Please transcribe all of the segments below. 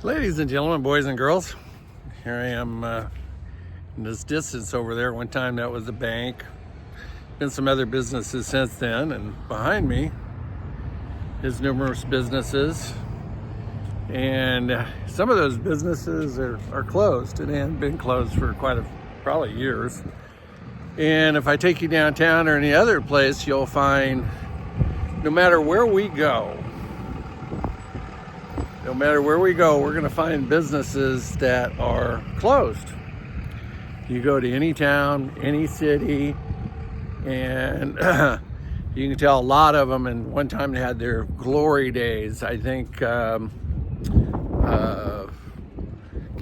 Ladies and gentlemen, boys and girls, here I am in this distance over there. One time that was a bank. Been some other businesses since then, and behind me is numerous businesses. And some of those businesses are closed and have been closed for probably years. And if I take you downtown or any other place, you'll find no matter where we go, we're going to find businesses that are closed. You go to any town, any city, and you can tell a lot of them. And one time they had their glory days. I think, can't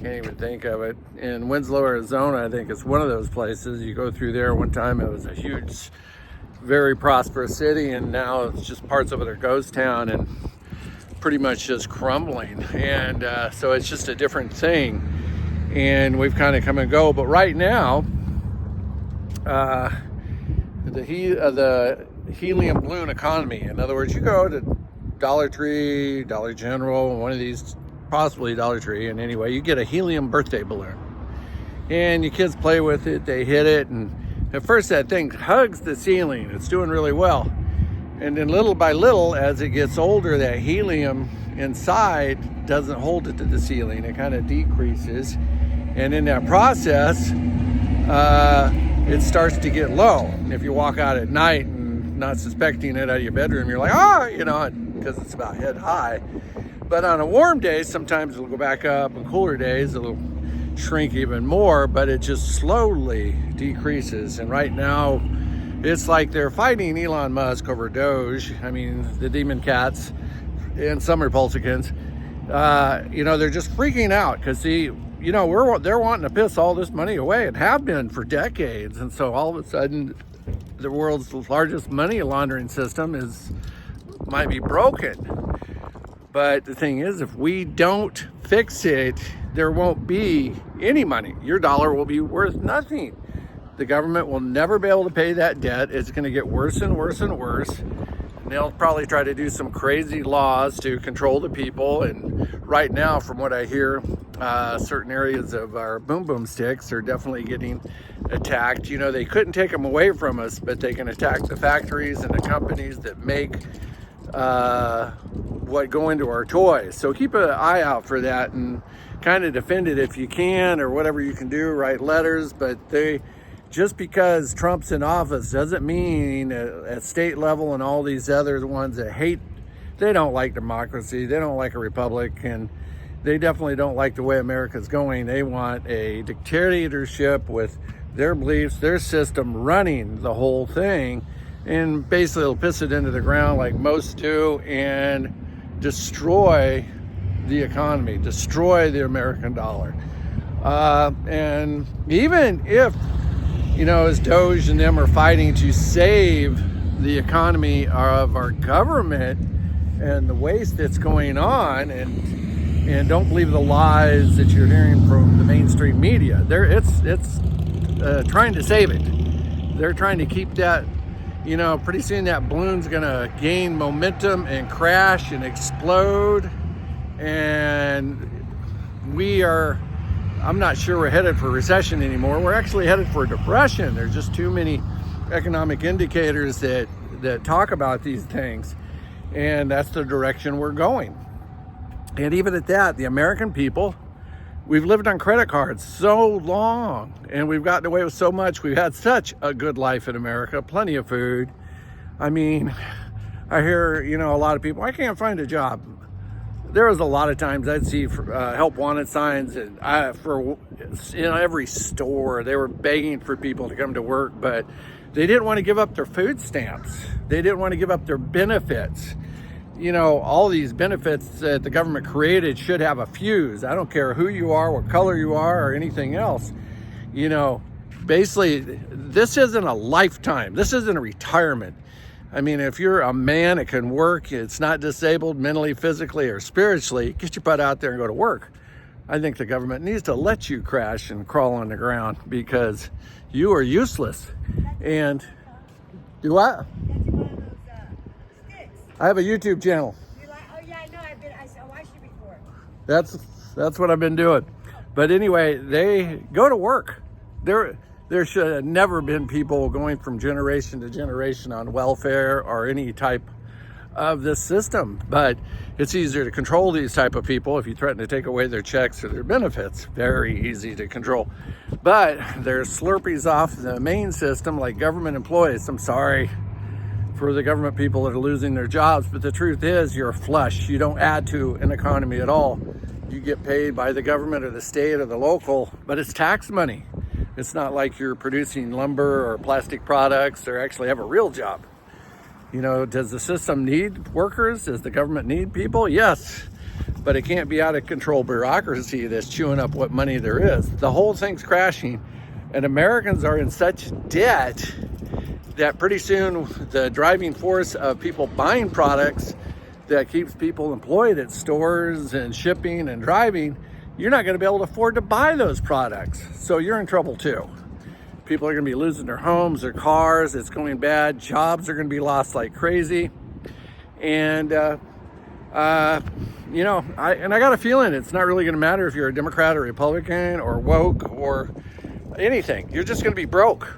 even think of it. In Winslow, Arizona, I think it's one of those places. You go through there. One time it was a huge, very prosperous city, and now it's just parts of it are ghost town and pretty much just crumbling. And so it's just a different thing, and we've kind of come and go. But right now, the helium balloon economy, in other words, you go to Dollar Tree, Dollar General, one of these, possibly Dollar Tree, and anyway, you get a helium birthday balloon, and your kids play with it, they hit it, and at first that thing hugs the ceiling, it's doing really well. And then little by little, as it gets older, that helium inside doesn't hold it to the ceiling. It kind of decreases. And in that process, it starts to get low. And if you walk out at night and not suspecting it out of your bedroom, you're like, because it's about head high. But on a warm day, sometimes it'll go back up. On cooler days, it'll shrink even more, but it just slowly decreases. And right now, it's like they're fighting Elon Musk over Doge. I mean, the demon cats and some Republicans. They're just freaking out because they're wanting to piss all this money away and have been for decades. And so all of a sudden, the world's largest money laundering system might be broken. But the thing is, if we don't fix it, there won't be any money. Your dollar will be worth nothing. The government will never be able to pay that debt. It's going to get worse and worse and worse. And they'll probably try to do some crazy laws to control the people. And right now, from what I hear, certain areas of our boom sticks are definitely getting attacked. They couldn't take them away from us, but they can attack the factories and the companies that make what go into our toys. So keep an eye out for that and kind of defend it if you can, or whatever you can do, write letters. But just because Trump's in office doesn't mean at state level and all these other ones that they don't like democracy, they don't like a republic, and they definitely don't like the way America's going. They want a dictatorship with their beliefs, their system running the whole thing, and basically they'll piss it into the ground like most do and destroy the economy, destroy the American dollar. And even if as Doge and them are fighting to save the economy of our government and the waste that's going on, and don't believe the lies that you're hearing from the mainstream media. It's trying to save it. They're trying to keep that, pretty soon that balloon's gonna gain momentum and crash and explode. And I'm not sure we're headed for recession anymore. We're actually headed for depression. There's just too many economic indicators that talk about these things. And that's the direction we're going. And even at that, the American people, we've lived on credit cards so long, and we've gotten away with so much. We've had such a good life in America, plenty of food. I mean, I hear, a lot of people, I can't find a job. There was a lot of times I'd see help wanted signs, and for every store, they were begging for people to come to work, but they didn't want to give up their food stamps. They didn't want to give up their benefits. All these benefits that the government created should have a fuse. I don't care who you are, what color you are, or anything else. Basically, this isn't a lifetime. This isn't a retirement. I mean, if you're a man that can work, it's not disabled mentally, physically, or spiritually, get your butt out there and go to work. I think the government needs to let you crash and crawl on the ground because you are useless. And do what? I have a YouTube channel. Oh yeah, I know. I watched it before. That's what I've been doing. But anyway, they go to work. There should have never been people going from generation to generation on welfare or any type of this system. But it's easier to control these type of people if you threaten to take away their checks or their benefits. Very easy to control. But there's slurpees off the main system like government employees. I'm sorry for the government people that are losing their jobs, but the truth is you're flush. You don't add to an economy at all. You get paid by the government or the state or the local, but it's tax money. It's not like you're producing lumber or plastic products or actually have a real job. You know, does the system need workers? Does the government need people? Yes, but it can't be out of control bureaucracy that's chewing up what money there is. The whole thing's crashing, and Americans are in such debt that pretty soon the driving force of people buying products that keeps people employed at stores and shipping and driving, you're not going to be able to afford to buy those products. So you're in trouble too. People are going to be losing their homes, their cars. It's going bad. Jobs are going to be lost like crazy. And, you know, I got a feeling it's not really going to matter if you're a Democrat or Republican or woke or anything. You're just going to be broke.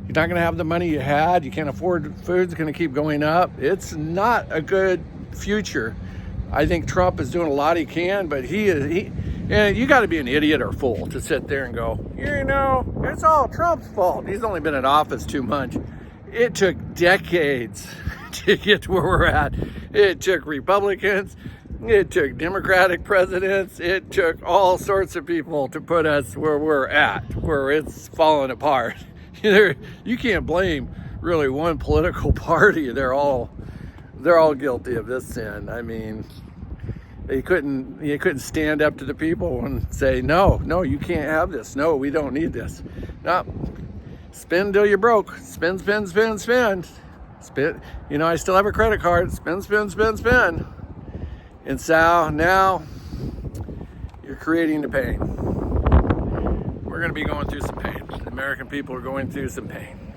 You're not going to have the money you had. You can't afford food's going to keep going up. It's not a good future. I think Trump is doing a lot he can, but and you got to be an idiot or fool to sit there and go, you know, it's all Trump's fault. He's only been in office 2 months. It took decades to get to where we're at. It took Republicans. It took Democratic presidents. It took all sorts of people to put us where we're at, where it's falling apart. You can't blame really one political party. They're all guilty of this sin. I mean, you couldn't stand up to the people and say, no, you can't have this. No, we don't need this. No, spend till you're broke. Spend. You know, I still have a credit card. Spend. And so now you're creating the pain. We're going to be going through some pain. The American people are going through some pain.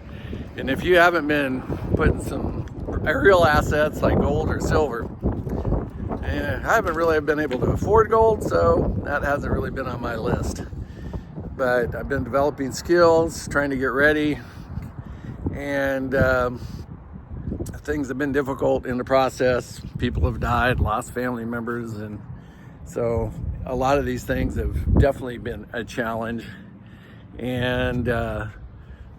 And if you haven't been putting some real assets like gold or silver, and I haven't really been able to afford gold, so that hasn't really been on my list. But I've been developing skills, trying to get ready, and things have been difficult in the process. People have died, lost family members, and so a lot of these things have definitely been a challenge. And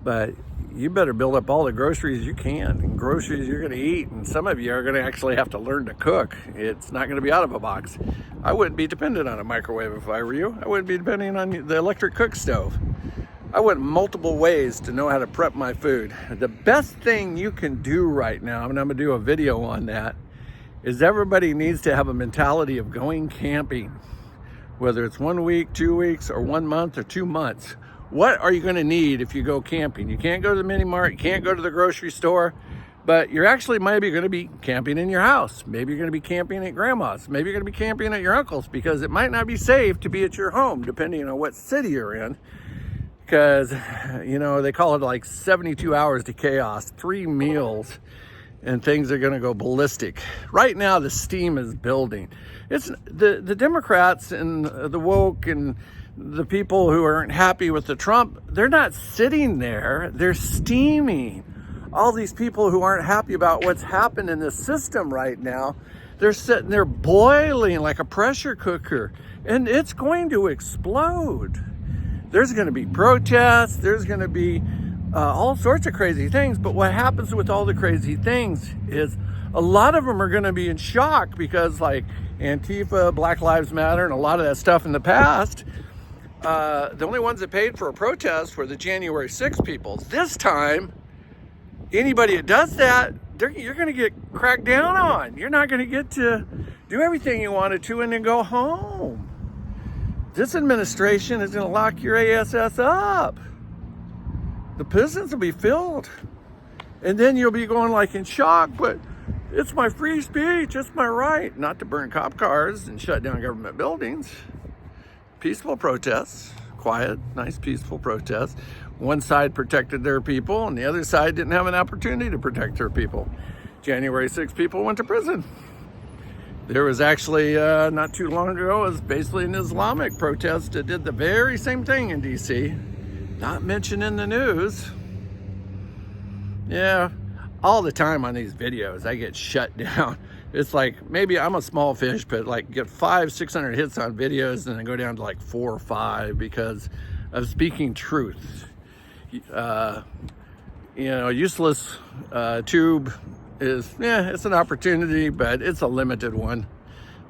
but you better build up all the groceries you can, and groceries you're going to eat, and some of you are going to actually have to learn to cook. It's not going to be out of a box. I wouldn't be dependent on a microwave if I were you. I wouldn't be depending on the electric cook stove. I went multiple ways to know how to prep my food. The best thing you can do right now, and I'm going to do a video on that, is everybody needs to have a mentality of going camping. Whether it's 1 week, 2 weeks, or 1 month, or 2 months. What are you going to need if you go camping? You can't go to the mini mart, you can't go to the grocery store, but you're actually maybe going to be camping in your house. Maybe you're going to be camping at grandma's. Maybe you're going to be camping at your uncle's, because it might not be safe to be at your home, depending on what city you're in. Because, you know, they call it like 72 hours to chaos, 3 meals, and things are going to go ballistic. Right now, the steam is building. It's the Democrats and the woke and the people who aren't happy with the Trump, they're not sitting there, they're steaming. All these people who aren't happy about what's happened in the system right now, they're sitting there boiling like a pressure cooker, and it's going to explode. There's going to be protests, there's going to be all sorts of crazy things, but what happens with all the crazy things is a lot of them are going to be in shock, because like Antifa, Black Lives Matter, and a lot of that stuff in the past, the only ones that paid for a protest were the January 6th people. This time, anybody that does that, you're going to get cracked down on. You're not going to get to do everything you wanted to and then go home. This administration is going to lock your ass up. The prisons will be filled. And then you'll be going like in shock, but it's my free speech. It's my right not to burn cop cars and shut down government buildings. Peaceful protests, quiet, nice peaceful protests. One side protected their people and the other side didn't have an opportunity to protect their people. January 6 people went to prison. There was actually, not too long ago, it was basically an Islamic protest that did the very same thing in DC. Not mentioned in the news. Yeah, all the time on these videos, I get shut down. It's like, maybe I'm a small fish, but like get 500-600 hits on videos and then go down to like 4 or 5 because of speaking truth. Useless tube is, it's an opportunity, but it's a limited one.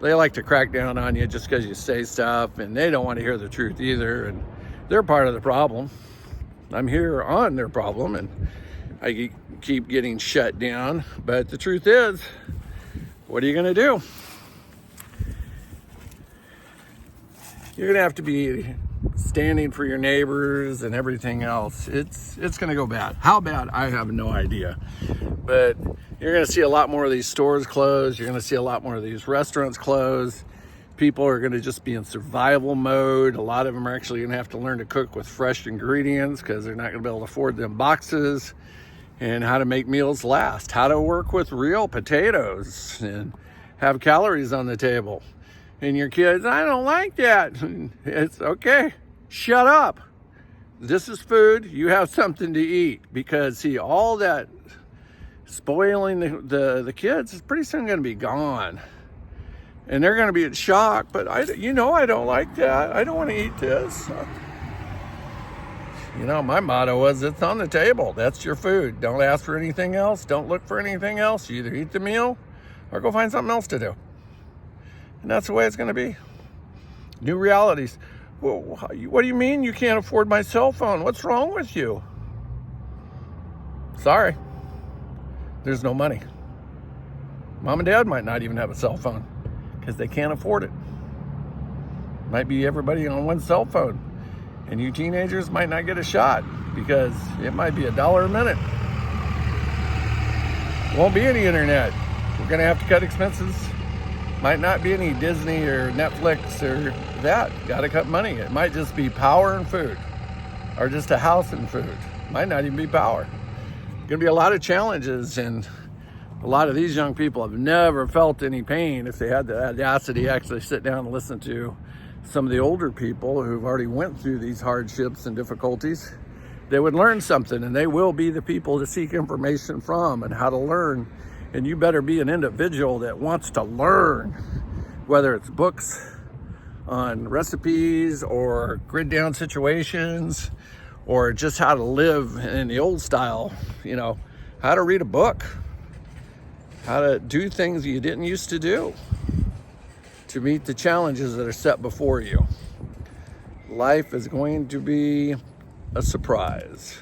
They like to crack down on you just because you say stuff, and they don't want to hear the truth either, and they're part of the problem. I'm here on their problem, and I keep getting shut down, but the truth is, what are you going to do? You're going to have to be standing for your neighbors and everything else. It's going to go bad. How bad? I have no idea. But you're going to see a lot more of these stores close. You're going to see a lot more of these restaurants close. People are going to just be in survival mode. A lot of them are actually going to have to learn to cook with fresh ingredients because they're not going to be able to afford them boxes, and how to make meals last, how to work with real potatoes and have calories on the table. And your kids, I don't like that. It's okay. Shut up. This is food. You have something to eat, because see, all that spoiling the kids is pretty soon going to be gone. And they're going to be in shock, but I don't like that. I don't want to eat this. My motto was, it's on the table. That's your food. Don't ask for anything else. Don't look for anything else. You either eat the meal or go find something else to do. And that's the way it's going to be. New realities. Well, what do you mean you can't afford my cell phone? What's wrong with you? Sorry. There's no money. Mom and dad might not even have a cell phone because they can't afford it. Might be everybody on one cell phone. And you teenagers might not get a shot because it might be $1 a minute. Won't be any internet. We're going to have to cut expenses. Might not be any Disney or Netflix or that. Got to cut money. It might just be power and food, or just a house and food. Might not even be power. Going to be a lot of challenges, and a lot of these young people have never felt any pain if they had the audacity to actually sit down and listen to some of the older people who've already went through these hardships and difficulties. They would learn something, and they will be the people to seek information from and how to learn. And you better be an individual that wants to learn, whether it's books on recipes or grid down situations, or just how to live in the old style, how to read a book, how to do things you didn't used to do to meet the challenges that are set before you. Life is going to be a surprise,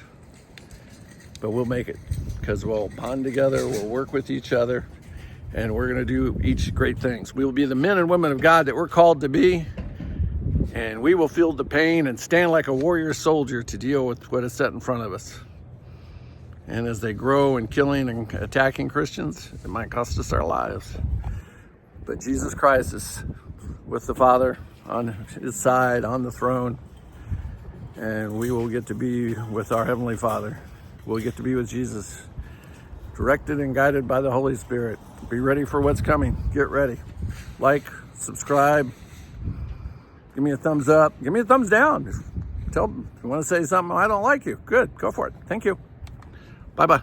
but we'll make it, because we'll bond together, we'll work with each other, and we're going to do each great things. We will be the men and women of God that we're called to be, and we will feel the pain and stand like a warrior soldier to deal with what is set in front of us. And as they grow in killing and attacking Christians, it might cost us our lives. But Jesus Christ is with the Father on his side, on the throne, and we will get to be with our Heavenly Father. We'll get to be with Jesus, directed and guided by the Holy Spirit. Be ready for what's coming. Get ready. Like, subscribe, give me a thumbs up, give me a thumbs down. If you want to say something, I don't like you. Good, go for it. Thank you. Bye-bye.